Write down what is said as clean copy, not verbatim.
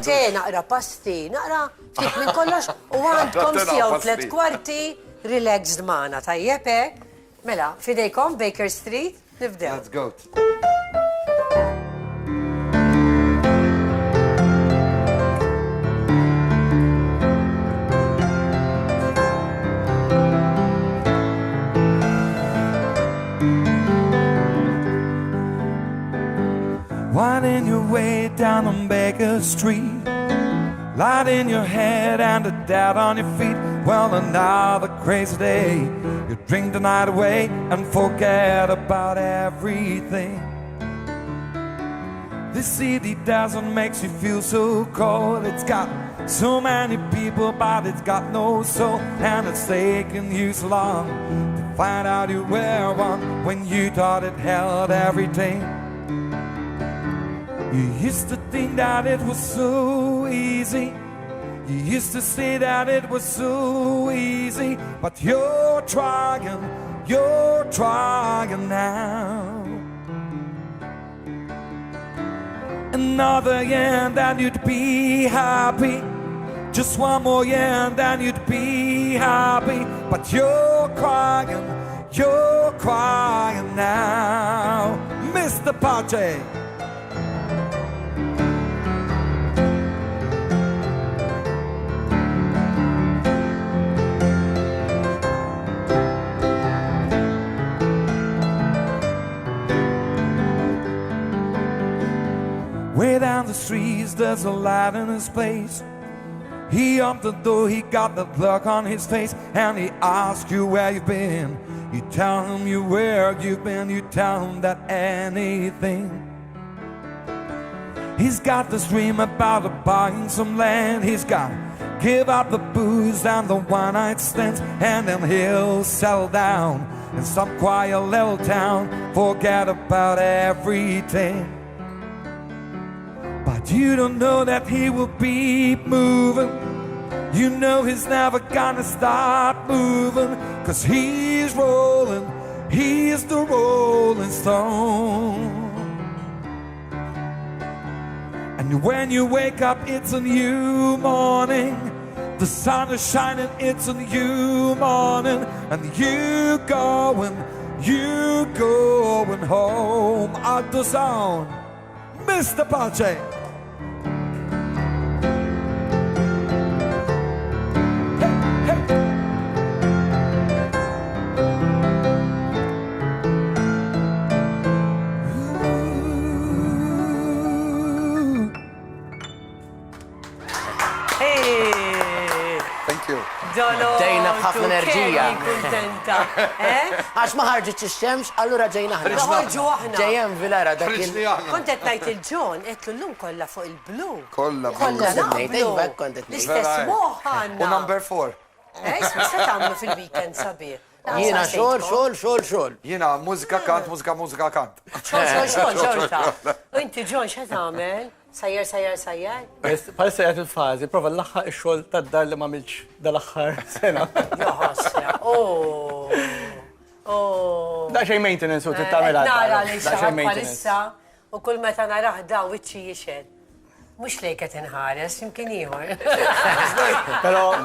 Te naqra pasti, naqra ftit minn kollox u għandkom sijaw 3 kwarti relaxed mana, tajjeb hekk? Mela, fidejkom Baker Street, nibdew. Let's go. Winding your way down on Baker Street, light in your head and a doubt on your feet. Well, another crazy day. You drink the night away and forget about everything. This city doesn't make you feel so cold. It's got so many people, but it's got no soul. And it's taken you so long to find out you were one when you thought it held everything. You used to think that it was so easy. You used to say that it was so easy. But you're trying now. Another year and then you'd be happy. Just one more year and then you'd be happy. But you're crying now. Mr. Pache. Way down the streets, there's a light in his place. He opened the door, he got the look on his face, and he asks you where you've been. You tell him where you've been, you tell him that anything. He's got this dream about buying some land. He's got give up the booze and the one-night stands, and then he'll settle down in some quiet little town, forget about everything. But you don't know that he will be moving. You know he's never gonna stop moving, 'cause he's rolling, he's the Rolling Stone. And when you wake up, it's a new morning. The sun is shining, it's a new morning. And you going home at the sound. Mr. Pache. Ġejna b'ħafna enerġija. Kuntenta. Għax ma ħarġitx ix-xemx, allura ġejna ħna. Ħarġu aħna. Janvil ara dak Kontet ngħid il-Ġon, qed llum kollha fuq il-blu. Kollha Kollha ngħid, naqblu. kontet ngħid. L-istess moħħ għandna. U number 4. Se tagħmlu fil-weekend sabiħ. Jiena xogħol. Jiena mużika kant. Xorta. U inti Ġon x'qed tagħmel? Sajjar. Palissa jgħat il-fazi, prova l-axħa il-xol tad-dar li ma milx dal-axħar sena. Joħosra, Da xej maintenance u t-tamela. Nara li xaħab palissa u kull meta naraħ da wiċċi jixed. Mux lejket inħares, jimkien ieħor. Pero